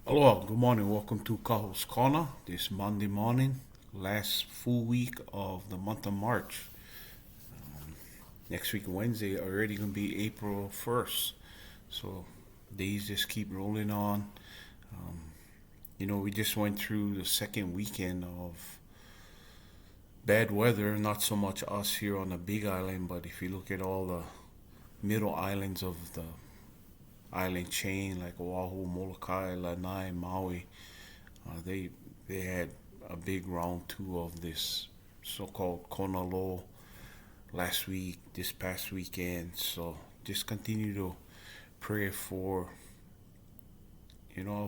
Hello, good morning. Welcome to Cajo's Corner this Monday morning, last full week of the month of March. Next week, Wednesday, already going to be April 1st. So days just keep rolling on. Um, we just went through the second weekend of bad weather, not so much us here on the Big Island, but if you look at all the middle islands of the island chain like Oahu, Molokai, Lanai, Maui, they they had a big round two of this so-called Kona Lo last week, this past weekend. So just continue to pray for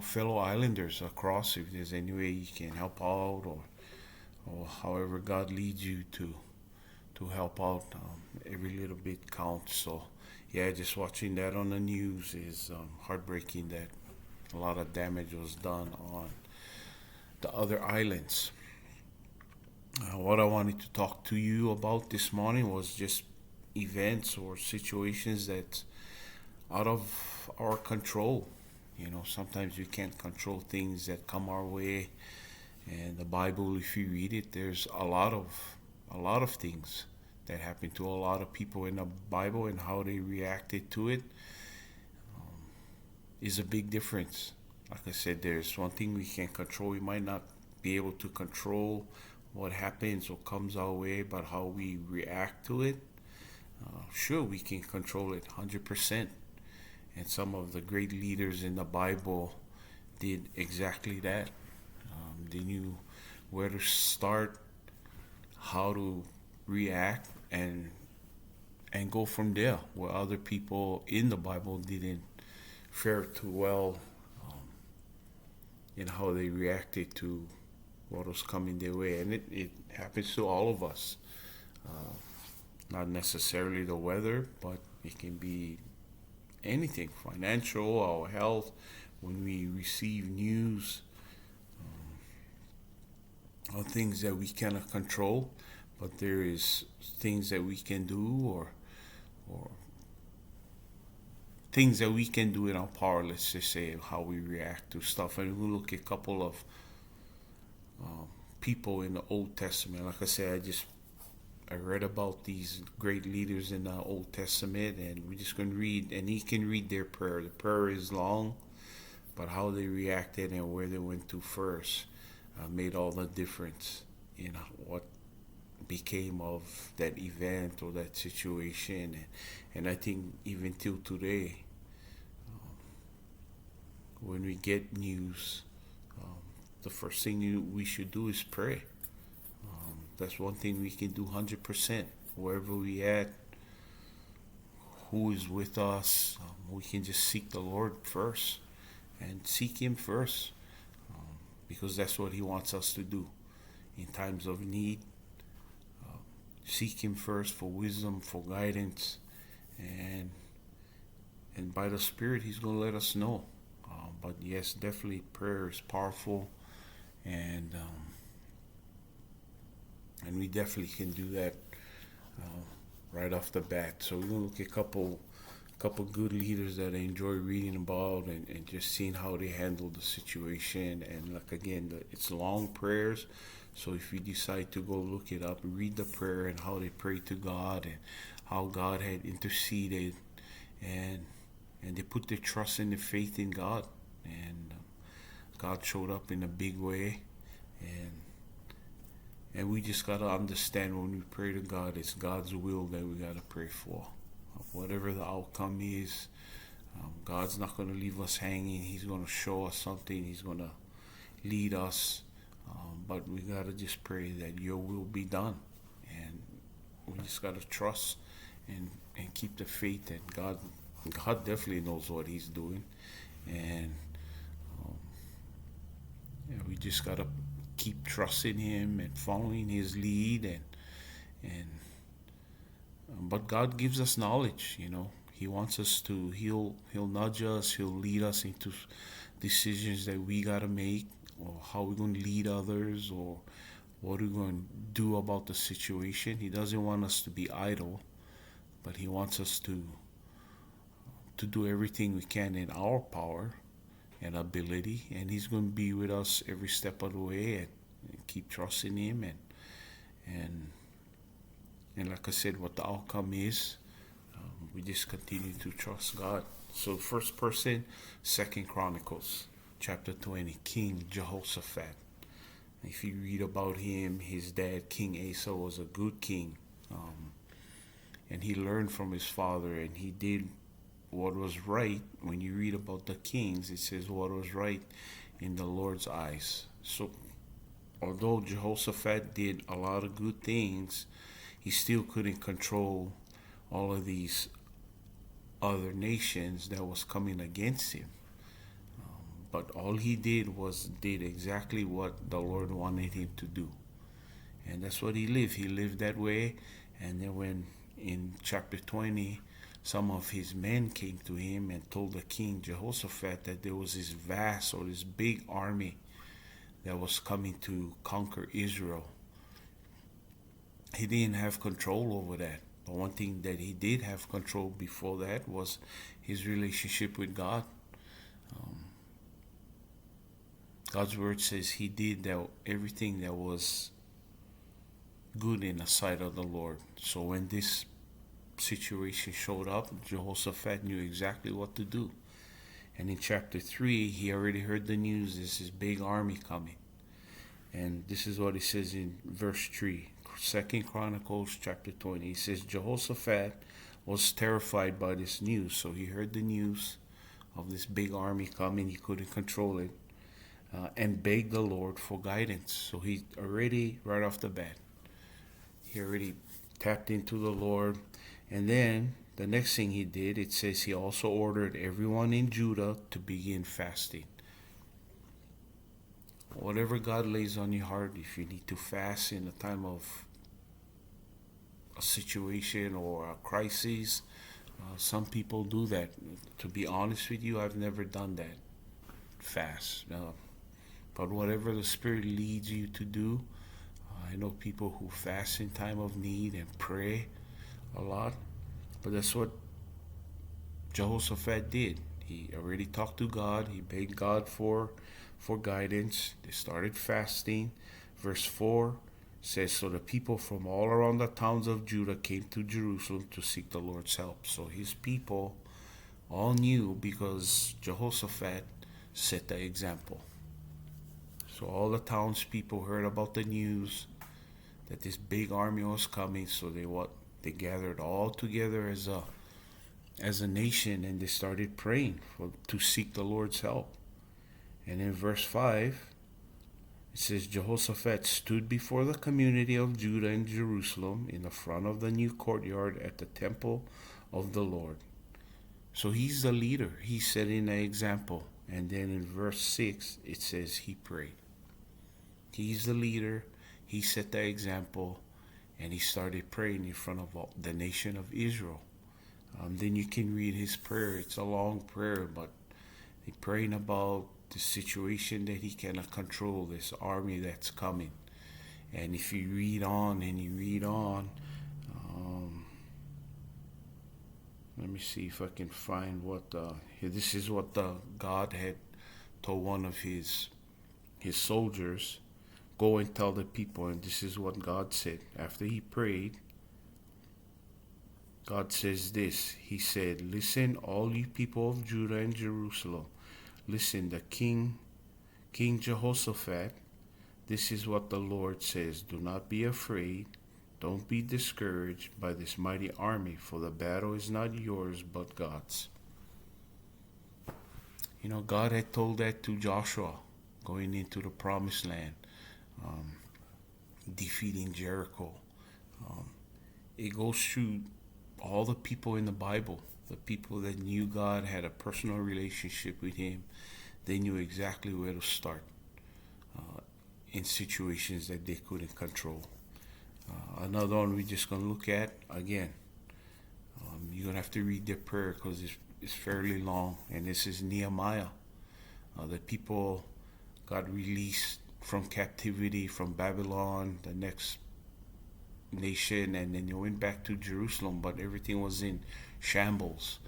fellow islanders across. If there's any way you can help out, or however God leads you to help out, every little bit counts. So yeah, just watching that on the news is heartbreaking that a lot of damage was done on the other islands. What I wanted to talk to you about this morning was just events or situations that out of our control. Sometimes we can't control things that come our way. And the Bible, if you read it, there's a lot of things that happen to a lot of people in the Bible, and how they reacted to it is a big difference. Like I said, there's one thing we can control. We might not be able to control what happens or comes our way, but how we react to it, sure, we can control it 100%. And some of the great leaders in the Bible did exactly that. They knew where to start, how to react, and go from there. Where other people in the Bible didn't fare too well in how they reacted to what was coming their way, and it happens to all of us. Uh, Not necessarily the weather, but it can be anything, financial or health. When we receive news on things that we cannot control, but there is things that we can do, or things that we can do in our power. Let's just say how we react to stuff, and we look at a couple of people in the Old Testament. Like I said, I read about these great leaders in the Old Testament, and we're just going to read, and you can read their prayer. The prayer is long, but how they reacted and where they went to first made all the difference in what became of that event or that situation. And I think even till today, when we get news, um, the first thing we should do is pray. That's one thing we can do 100%. Wherever we at, who is with us, we can just seek the Lord first and seek Him first, because that's what He wants us to do in times of need. Seek Him first for wisdom, for guidance, and and by the Spirit, He's going to let us know. But yes, definitely prayer is powerful, and and we definitely can do that uh, right off the bat. So we're gonna look at a couple good leaders that I enjoy reading about, and just seeing how they handle the situation. And like again, it's long prayers. So if you decide to go look it up, read the prayer and how they prayed to God, and how God had interceded, and and they put their trust and their faith in God, and God showed up in a big way. And and we just gotta understand, when we pray to God, it's God's will that we gotta pray for. Whatever the outcome is, God's not gonna leave us hanging. He's gonna show us something. He's gonna lead us. But we gotta just pray that Your will be done, and we just gotta trust and keep the faith that God definitely knows what He's doing, and we just gotta keep trusting Him and following His lead, and but God gives us knowledge. He wants us to. He'll nudge us. He'll lead us into decisions that we gotta make, or how we're gonna lead others, or what we're going to do about the situation. He doesn't want us to be idle, but He wants us to do everything we can in our power and ability, and He's going to be with us every step of the way, and keep trusting Him, and and like I said, what the outcome is, we just continue to trust God. So first person, Second Chronicles, chapter 20, King Jehoshaphat. If you read about him, his dad, King Asa, was a good king. And he learned from his father, and he did what was right. When you read about the kings, it says what was right in the Lord's eyes. So although Jehoshaphat did a lot of good things, he still couldn't control all of these other nations that was coming against him. But all he did exactly what the Lord wanted him to do. And that's what he lived. He lived that way. And then when in chapter 20, some of his men came to him and told the king Jehoshaphat that there was this vast or this big army that was coming to conquer Israel. He didn't have control over that. But one thing that he did have control before that was his relationship with God. God's word says he did everything that was good in the sight of the Lord. So when this situation showed up, Jehoshaphat knew exactly what to do. And in chapter 3, he already heard the news. There's this big army coming. And this is what it says in verse 3, 2 Chronicles chapter 20. It says, Jehoshaphat was terrified by this news. So he heard the news of this big army coming. He couldn't control it. And begged the Lord for guidance. So he already, right off the bat, he already tapped into the Lord. And then the next thing he did, it says he also ordered everyone in Judah to begin fasting. Whatever God lays on your heart, if you need to fast in a time of a situation or a crisis, some people do that. To be honest with you, I've never done that. Fast. But whatever the Spirit leads you to do, I know people who fast in time of need and pray a lot. But that's what Jehoshaphat did. He already talked to God. He begged God for guidance. They started fasting. Verse 4 says, so the people from all around the towns of Judah came to Jerusalem to seek the Lord's help. So his people all knew because Jehoshaphat set the example. So all the townspeople heard about the news that this big army was coming. So they gathered all together as a nation, and they started praying to seek the Lord's help. And in verse 5, it says Jehoshaphat stood before the community of Judah and Jerusalem in the front of the new courtyard at the temple of the Lord. So he's the leader. He's setting an example. And then in verse 6, it says he prayed. He's the leader. He set the example, and he started praying in front of the nation of Israel. Then you can read his prayer. It's a long prayer, but he's praying about the situation that he cannot control, this army that's coming. And if you read on and you read on, let me see if I can find this is what God had told one of his soldiers. Go and tell the people, and this is what God said. After he prayed, God says this. He said, listen, all you people of Judah and Jerusalem. Listen, the King Jehoshaphat, this is what the Lord says. Do not be afraid. Don't be discouraged by this mighty army, for the battle is not yours, but God's. You know, God had told that to Joshua going into the promised land. Defeating Jericho. It goes through all the people in the Bible, the people that knew God, had a personal relationship with him. They knew exactly where to start in situations that they couldn't control. Another one we're just going to look at again. You're going to have to read their prayer because it's fairly long. And this is Nehemiah. The people got released from captivity from Babylon, the next nation, and then they went back to Jerusalem, but everything was in shambles.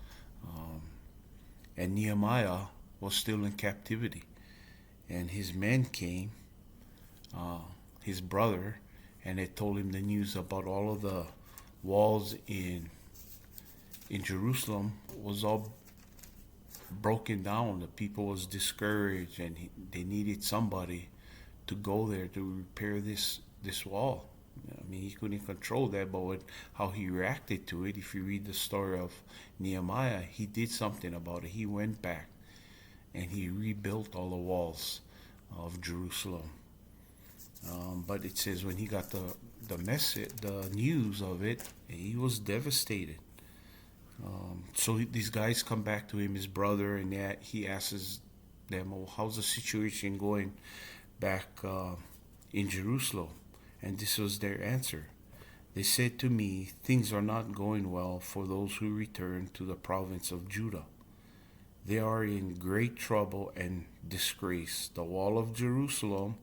And Nehemiah was still in captivity. And his men came, uh, his brother, and they told him the news about all of the walls in Jerusalem was all broken down. The people was discouraged, and they needed somebody to go there to repair this wall. I mean, he couldn't control that, but how he reacted to it, if you read the story of Nehemiah, he did something about it. He went back and he rebuilt all the walls of Jerusalem. But it says when he got the message, the news of it, he was devastated. So these guys come back to him, his brother, and he asks them, "Oh, how's the situation going back in Jerusalem?" And this was their answer. They said to me, "Things are not going well for those who return to the province of Judah. They are in great trouble and disgrace. The wall of Jerusalem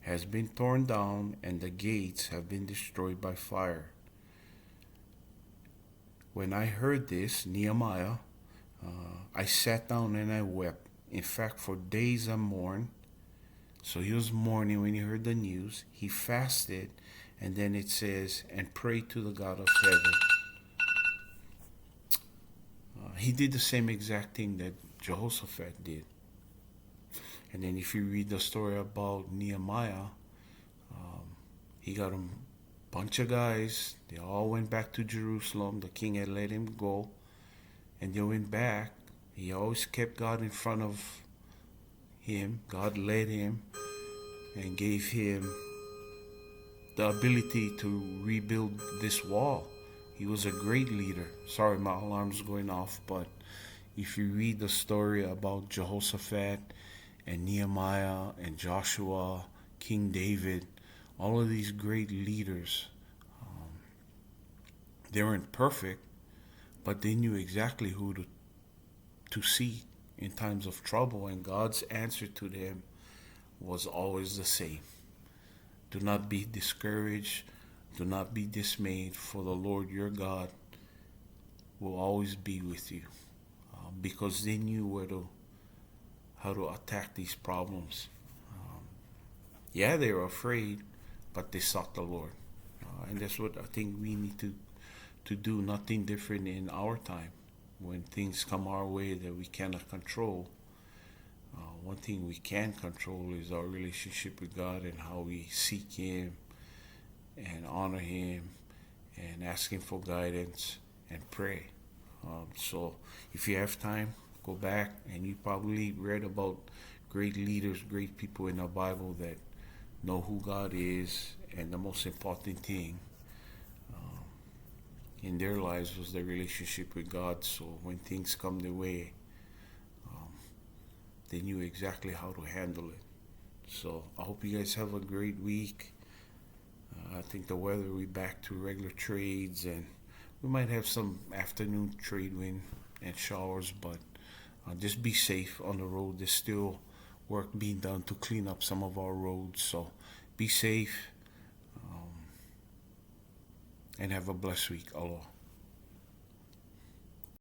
has been torn down, and the gates have been destroyed by fire." When I heard this, Nehemiah, I sat down and I wept. In fact, for days I mourned. So he was mourning when he heard the news. He fasted, and then it says, and prayed to the God of heaven. He did the same exact thing that Jehoshaphat did. And then if you read the story about Nehemiah, he got a bunch of guys. They all went back to Jerusalem. The king had let him go. And they went back. He always kept God in front of him. God led him and gave him the ability to rebuild this wall. He was a great leader. Sorry, my alarm's going off, but if you read the story about Jehoshaphat and Nehemiah and Joshua, King David, all of these great leaders, they weren't perfect, but they knew exactly who to seek in times of trouble, and God's answer to them was always the same. Do not be discouraged. Do not be dismayed, for the Lord your God will always be with you. Because they knew how to attack these problems. Yeah, they were afraid, but they sought the Lord. And that's what I think we need to do. Nothing different in our time. When things come our way that we cannot control, one thing we can control is our relationship with God and how we seek Him and honor Him and ask Him for guidance and pray. So if you have time, go back, and you probably read about great leaders, great people in the Bible that know who God is, and the most important thing in their lives was their relationship with God. So when things come their way, they knew exactly how to handle it. So I hope you guys have a great week. I think the weather will be back to regular trades, and we might have some afternoon trade wind and showers, but just be safe on the road. There's still work being done to clean up some of our roads, so be safe and have a blessed week. Aloha.